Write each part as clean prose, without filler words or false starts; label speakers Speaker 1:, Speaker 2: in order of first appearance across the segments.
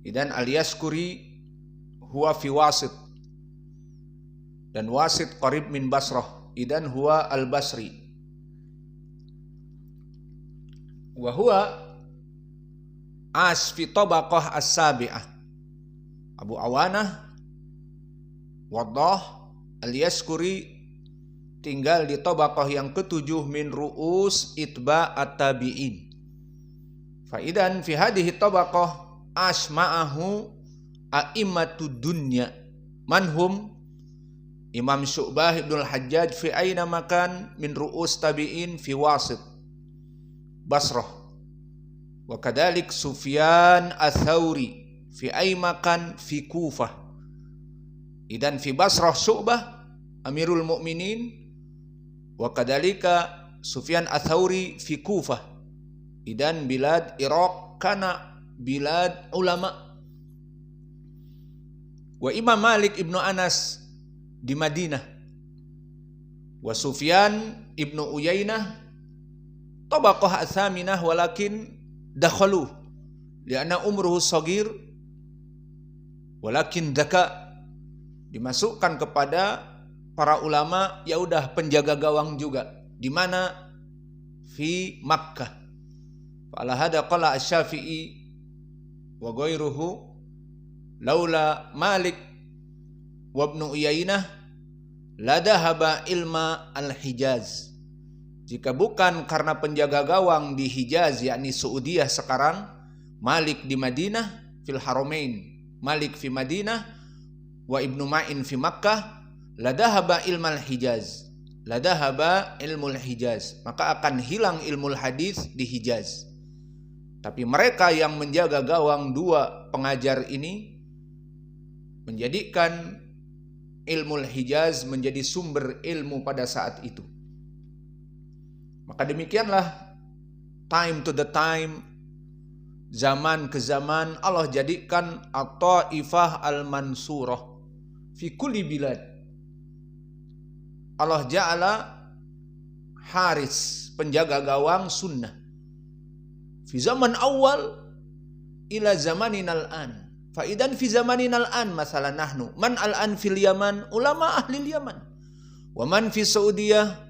Speaker 1: Idan al-Yaskuri huwa fi Wasit, dan Wasit qarib min Basrah. Idan huwa al-Basri. Wa huwa as fi tabaqah as-sabi'ah. Abu Awanah Waddah al-Yaskuri tinggal di tabaqah yang ketujuh min ru'us itba at-tabi'in. Faidan fi hadhihi tabaqah asma'ahu a'immatud dunya manhum Imam Syu'bah Ibnul Hajjaj fi aina makan min ru'us tabi'in fi Wasit Basrah, wa kadalik Sufyan ats-Tsauri fi ay makan fi Kufah. Idan fi Basrah Syu'bah Amirul Mukminin, wa kadalika Sufyan ats-Tsauri fi Kufah. Idan bilad Iraq kana bilad ulama. Wa Imam Malik Ibnu Anas di Madinah, wa Sufyan Ibnu Uyainah tabaqah ats-tsaminah walakin dakhalu lianna umruhu shagir walakin daka, dimasukkan kepada para ulama ya udah penjaga gawang juga. Di mana? Fi Makkah. Fala hada qala asy-Syafi'i wa ghairuhu laula Malik wa Ibnu Uyainah la dhahaba ilma al-Hijaz. Jika bukan karena penjaga gawang di Hijaz, yakni Saudiyah sekarang, Malik di Madinah fil Haramain, Malik fi Madinah, wa Ibnu Ma'in fi Makkah, la dhahaba ilmal Hijaz, la dhahaba ilmul Hijaz, maka akan hilang ilmu hadis di Hijaz. Tapi mereka yang menjaga gawang dua pengajar ini menjadikan ilmu Hijaz menjadi sumber ilmu pada saat itu. Maka demikianlah time to the time, zaman ke zaman, Allah jadikan at-Taifah al-Mansurah fi kulli bilad. Allah ja'ala haris, penjaga gawang sunnah, fi zaman awal ila zamaninal an. Faidan fi zamaninal an masalah nahnu man al-an fil Yaman ulama ahli Yaman, wa man fi Saudiyah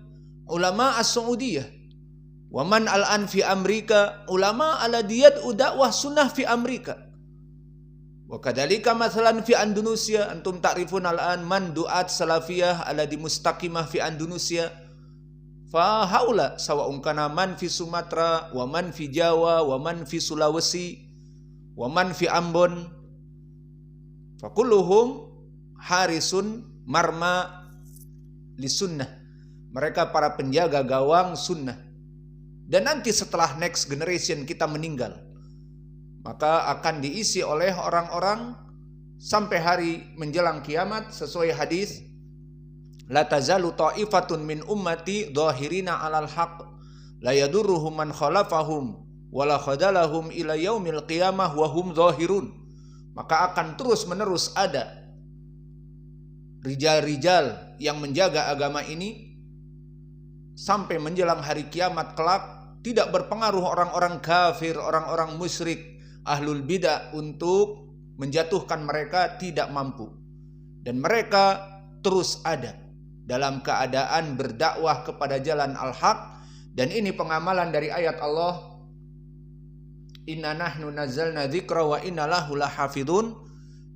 Speaker 1: ulama as-Saudiyah, wa man al-an fi Amerika ulama ala diyat dakwah sunnah fi Amerika, wa kadzalika masalan fi Indonesia antum ta'rifun al-an man du'at salafiyah ala di mustaqimah fi Indonesia, fa haula sawa'un kana man fi Sumatera wa man fi Jawa wa man fi Sulawesi wa man fi Ambon, fa kulluhum harisun marma li sunnah. Mereka para penjaga gawang sunnah. Dan nanti setelah next generation kita meninggal, maka akan diisi oleh orang-orang sampai hari menjelang kiamat sesuai hadis, la tazalu ta'ifatun min ummati dhahirina 'alal haqq la yadurruhum man khalafahum wala khadalahum ila yaumil qiyamah wa hum dhahirun. Maka akan terus menerus ada rijal-rijal yang menjaga agama ini sampai menjelang hari kiamat kelak, tidak berpengaruh orang-orang kafir, orang-orang musyrik, ahlul bidah untuk menjatuhkan mereka, tidak mampu. Dan mereka terus ada dalam keadaan berdakwah kepada jalan al-haq. Dan ini pengamalan dari ayat Allah, inna nahnu nazzalna dzikra wa inna lahu lahafidun.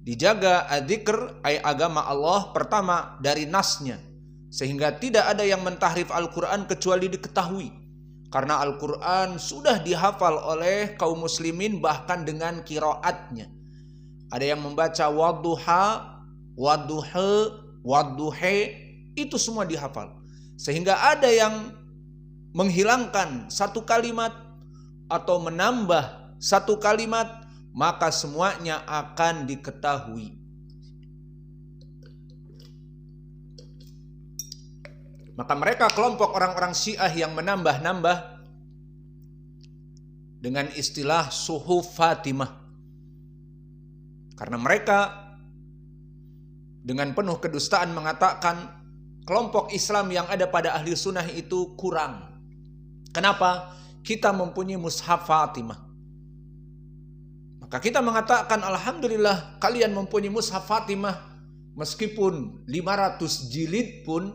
Speaker 1: Dijaga adzikr ay agama Allah pertama dari nasnya, sehingga tidak ada yang mentahrif Al-Quran kecuali diketahui. Karena Al-Quran sudah dihafal oleh kaum muslimin bahkan dengan qiraatnya. Ada yang membaca wadduha, wadduha, wadduhe, itu semua dihafal. Sehingga ada yang menghilangkan satu kalimat atau menambah satu kalimat, maka semuanya akan diketahui. Maka mereka kelompok orang-orang Syiah yang menambah-nambah dengan istilah Suhuf Fatimah. Karena mereka dengan penuh kedustaan mengatakan kelompok Islam yang ada pada ahli sunnah itu kurang. Kenapa? Kita mempunyai Mushaf Fatimah. Maka Maka kita mengatakan alhamdulillah kalian mempunyai mushaf Fatimah meskipun 500 jilid pun,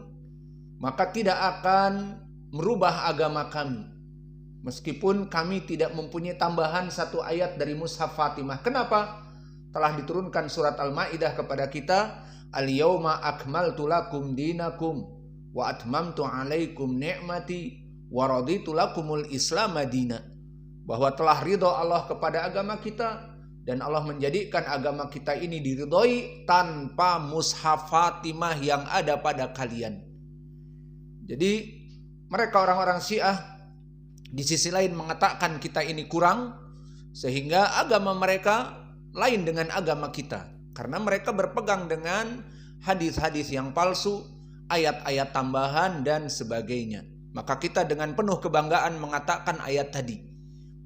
Speaker 1: maka tidak akan merubah agama kami. Meskipun kami tidak mempunyai tambahan satu ayat dari mushaf Fatimah. Kenapa? Telah diturunkan surat Al-Maidah kepada kita, al-yauma akmaltu lakum dinakum wa atmamtu alaikum ni'mati wa raditu lakumul islam madina. Bahwa telah ridho Allah kepada agama kita dan Allah menjadikan agama kita ini diridhoi tanpa mushaf Fatimah yang ada pada kalian. Jadi mereka orang-orang Syiah di sisi lain mengatakan kita ini kurang, sehingga agama mereka lain dengan agama kita. Karena mereka berpegang dengan hadis-hadis yang palsu, ayat-ayat tambahan dan sebagainya. Maka kita dengan penuh kebanggaan mengatakan ayat tadi,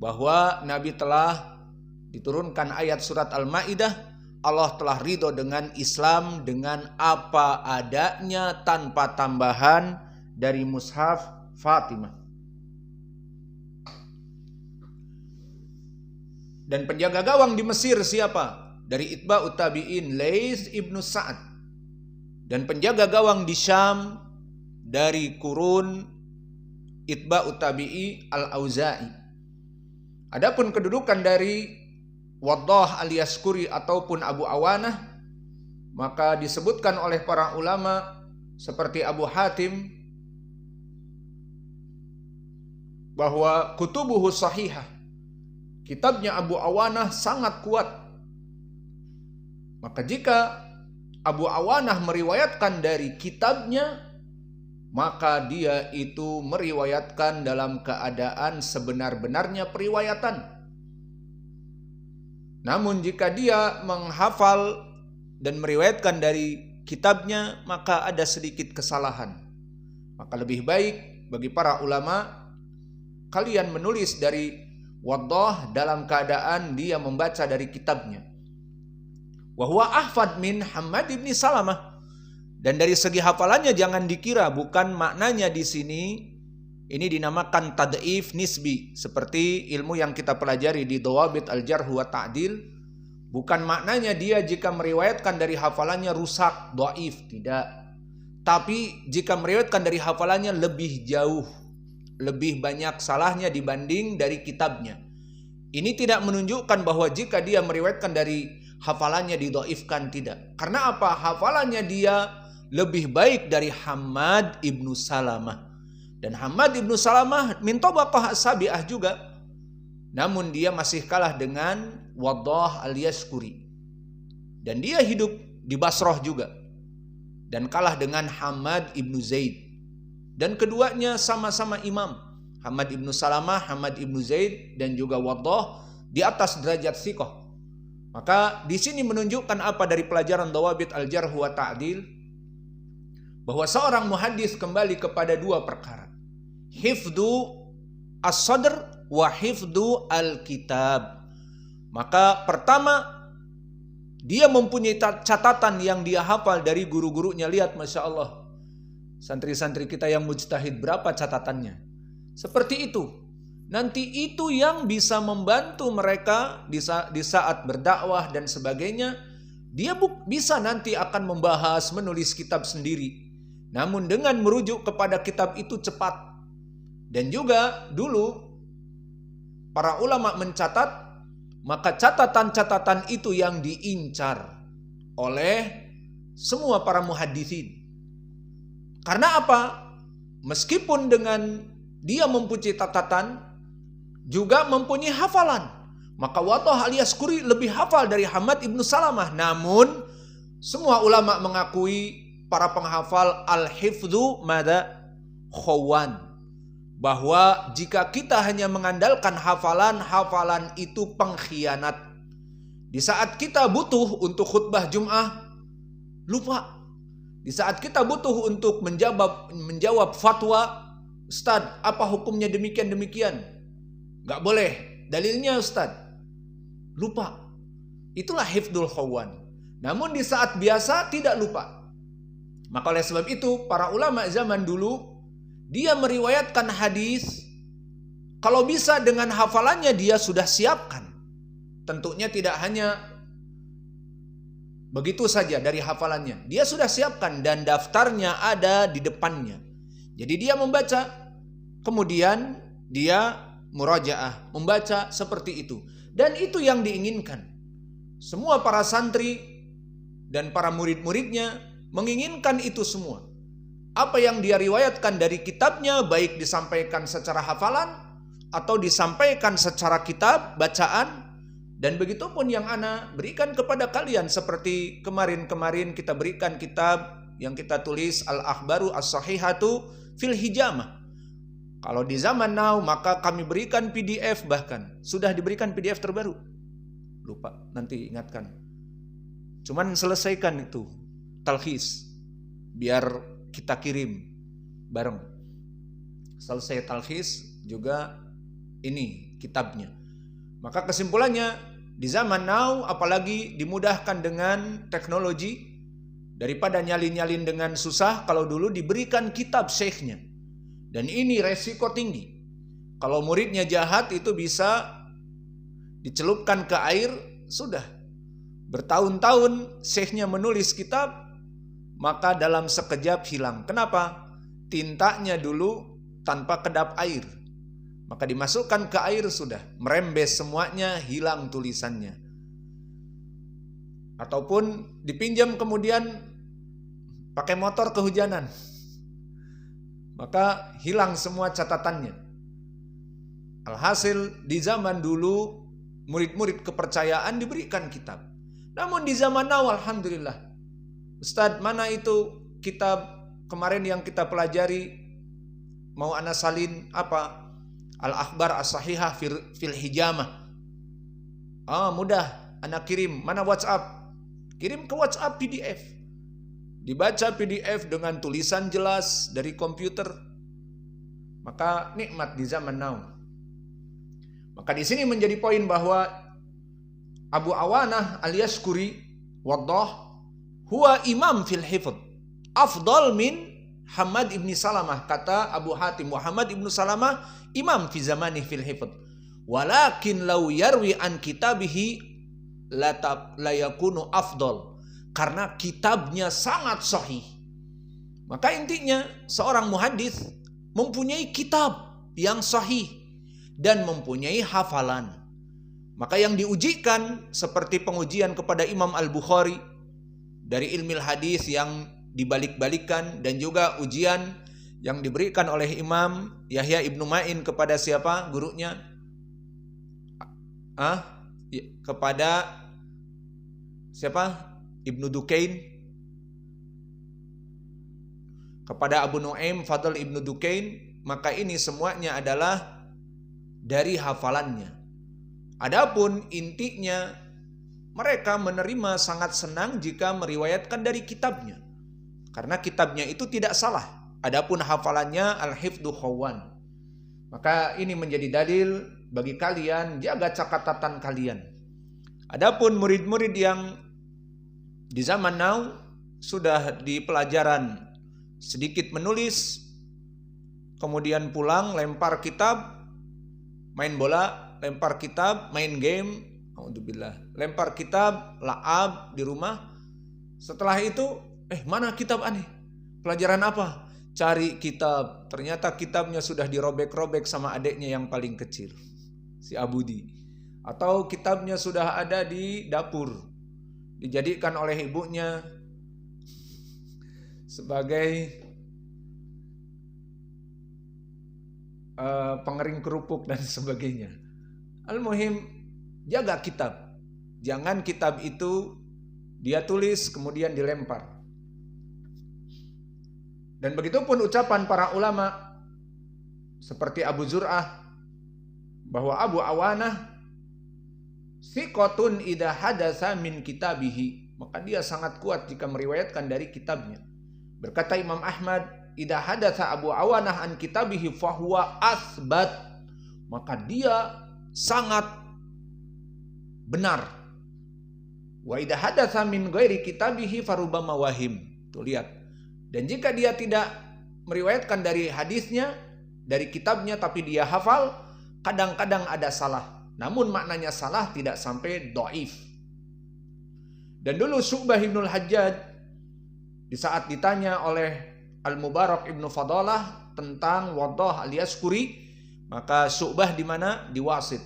Speaker 1: bahwa Nabi telah diturunkan ayat surat Al-Maidah, Allah telah ridho dengan Islam dengan apa adanya tanpa tambahan dari mushaf Fatimah. Dan penjaga gawang di Mesir siapa? Dari Itba'ut Tabi'in, Laits ibnu Sa'ad. Dan penjaga gawang di Syam dari kurun Itba'ut Tabi'i Al-Auza'i. Adapun kedudukan dari Waddah al-Yaskuri ataupun Abu Awanah, maka disebutkan oleh para ulama seperti Abu Hatim bahwa kutubuhu sahihah, kitabnya Abu Awanah sangat kuat. Maka jika Abu Awanah meriwayatkan dari kitabnya, maka dia itu meriwayatkan dalam keadaan sebenar-benarnya periwayatan. Namun jika dia menghafal dan meriwayatkan dari kitabnya, maka ada sedikit kesalahan. Maka lebih baik bagi para ulama, kalian menulis dari Waddah dalam keadaan dia membaca dari kitabnya. Wa huwa ahfad min Hammad ibn Salamah. Dan dari segi hafalannya jangan dikira, bukan maknanya di sini ini dinamakan tad'if nisbi, seperti ilmu yang kita pelajari di Dawabit al-Jarh wa Ta'dil. Bukan maknanya dia jika meriwayatkan dari hafalannya rusak, dhaif, tidak. Tapi jika meriwayatkan dari hafalannya lebih jauh, lebih banyak salahnya dibanding dari kitabnya. Ini tidak menunjukkan bahwa jika dia meriwayatkan dari hafalannya didhaifkan, tidak. Karena apa? Hafalannya dia lebih baik dari Hammad ibnu Salamah. Dan Hammad ibnu Salamah min tabaqah as-sabi'ah juga. Namun dia masih kalah dengan Waddah al-Yaskuri. Dan dia hidup di Basrah juga. Dan kalah dengan Hammad ibnu Zaid. Dan keduanya sama-sama imam. Hammad ibnu Salamah, Hammad ibnu Zaid, dan juga Waddah di atas derajat thiqah. Maka di sini menunjukkan apa dari pelajaran Dawabit al-Jarh wa Ta'dil? Bahwa seorang muhaddis kembali kepada dua perkara. Hifdhu as-sadr wa hifdhu al-kitab. Maka pertama, dia mempunyai catatan yang dia hafal dari guru-gurunya. Lihat Masya Allah, santri-santri kita yang mujtahid, berapa catatannya. Seperti itu. Nanti itu yang bisa membantu mereka di saat berdakwah dan sebagainya. Dia bisa nanti akan membahas, menulis kitab sendiri. Namun dengan merujuk kepada kitab itu cepat. Dan juga dulu para ulama mencatat, maka catatan-catatan itu yang diincar oleh semua para muhaditsin. Karena apa? Meskipun dengan dia mempunyai catatan, juga mempunyai hafalan. Maka Waddah al-Yaskuri lebih hafal dari Hammad ibnu Salamah. Namun semua ulama mengakui, para penghafal, al-hifdhu mada khawan, bahwa jika kita hanya mengandalkan hafalan, hafalan itu pengkhianat. Di saat kita butuh untuk khutbah Jum'ah, lupa. Di saat kita butuh untuk menjawab fatwa, Ustaz, apa hukumnya demikian-demikian? Gak boleh, dalilnya Ustaz. Lupa. Itulah hifdul khawan. Namun di saat biasa tidak lupa. Maka oleh sebab itu para ulama zaman dulu, dia meriwayatkan hadis, kalau bisa dengan hafalannya dia sudah siapkan. tentunya tidak hanya begitu saja dari hafalannya. Dia sudah siapkan dan daftarnya ada di depannya. Jadi dia membaca, kemudian dia murajaah, membaca seperti itu. Dan itu yang diinginkan. Semua para santri dan para murid-muridnya menginginkan itu semua. Apa yang dia riwayatkan dari kitabnya, baik disampaikan secara hafalan atau disampaikan secara kitab, bacaan. Dan begitu pun yang ana berikan kepada kalian, seperti kemarin-kemarin kita berikan kitab yang kita tulis Al-Akhbaru As-Sahihatu fil Hijamah. Kalau di zaman now maka kami berikan PDF, bahkan sudah diberikan PDF terbaru. Lupa, nanti ingatkan. Cuman selesaikan itu talkhis biar kita kirim bareng. Selesai talkhis juga ini kitabnya. Maka kesimpulannya, di zaman now apalagi dimudahkan dengan teknologi, daripada nyalin-nyalin dengan susah, kalau dulu diberikan kitab syekhnya. Dan ini resiko tinggi. Kalau muridnya jahat itu bisa dicelupkan ke air, sudah. Bertahun-tahun syekhnya menulis kitab, maka dalam sekejap hilang. Kenapa? Tintanya dulu tanpa kedap air. Maka dimasukkan ke air, sudah merembes semuanya, hilang tulisannya. Ataupun dipinjam kemudian pakai motor kehujanan, maka hilang semua catatannya. Alhasil di zaman dulu murid-murid kepercayaan diberikan kitab. Namun di zaman now alhamdulillah, Ustadz, mana itu kitab kemarin yang kita pelajari, mau ana salin apa? Al-Akhbar As-Sahihah fil Hijamah. Mudah, anak kirim. Mana WhatsApp? Kirim ke WhatsApp PDF. Dibaca PDF dengan tulisan jelas dari komputer. Maka nikmat di zaman now. Maka di sini menjadi poin bahwa Abu Awanah al-Yashkuri waddah huwa imam fil hifdz afdal min Muhammad ibn Salamah. Kata Abu Hatim, Muhammad ibn Salamah imam fi zamani fil hifdz. Walakin law yarwi an kitabihi la yakunu afdal. Karena kitabnya sangat sahih. Maka intinya seorang muhadis mempunyai kitab yang sahih dan mempunyai hafalan. Maka yang diujikan seperti pengujian kepada Imam Al-Bukhari dari ilmu hadis yang dibalik-balikan, dan juga ujian yang diberikan oleh Imam Yahya ibnu Ma'in kepada siapa? Gurunya? Kepada siapa? Ibnu Dukain. Kepada Abu Nu'aim Fadl ibnu Dukain. Maka ini semuanya adalah dari hafalannya. Adapun intinya, mereka menerima sangat senang jika meriwayatkan dari kitabnya, karena kitabnya itu tidak salah. Adapun hafalannya al-hifdhu khawan. Maka ini menjadi dalil bagi kalian, jaga catatan kalian. Adapun murid-murid yang di zaman now sudah di pelajaran sedikit menulis, kemudian pulang lempar kitab, main bola, lempar kitab, main game, alhamdulillah, lempar kitab, la'ab di rumah. Setelah itu, mana kitab aneh? Pelajaran apa? Cari kitab. Ternyata kitabnya sudah dirobek-robek sama adiknya yang paling kecil, si Abudi. Atau kitabnya sudah ada di dapur, dijadikan oleh ibunya sebagai pengering kerupuk dan sebagainya. Al-muhim, jaga kitab. Jangan kitab itu dia tulis kemudian dilempar. Dan begitu pun ucapan para ulama seperti Abu Zur'ah, bahwa Abu Awanah siqatun idza hadatsa min kitabihi, maka dia sangat kuat jika meriwayatkan dari kitabnya. Berkata Imam Ahmad, idza hadatsa Abu Awanah an kitabihi fahuwa asbat, maka dia sangat benar. Wa idza hadatsa min ghairi kitabihi farubama wahim. Tuh lihat. Dan jika dia tidak meriwayatkan dari hadisnya, dari kitabnya, tapi dia hafal, kadang-kadang ada salah. Namun maknanya salah, tidak sampai dhaif. Dan dulu Syu'bah ibnul Hajjaj di saat ditanya oleh Al-Mubarak ibnu Fadalah tentang Waddah al-Yaskuri, maka Syu'bah di mana? Di Wasit.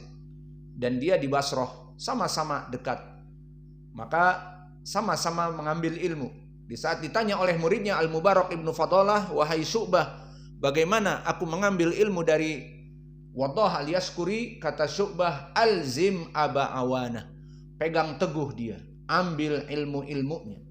Speaker 1: Dan dia di Basrah, sama-sama dekat. Maka sama-sama mengambil ilmu. Di saat ditanya oleh muridnya Al-Mubarak ibnu Fadalah, wahai Syu'bah, bagaimana aku mengambil ilmu dari Waddah al-Yaskuri? Kata Syu'bah, alzim Aba Awana, pegang teguh dia, ambil ilmu-ilmunya.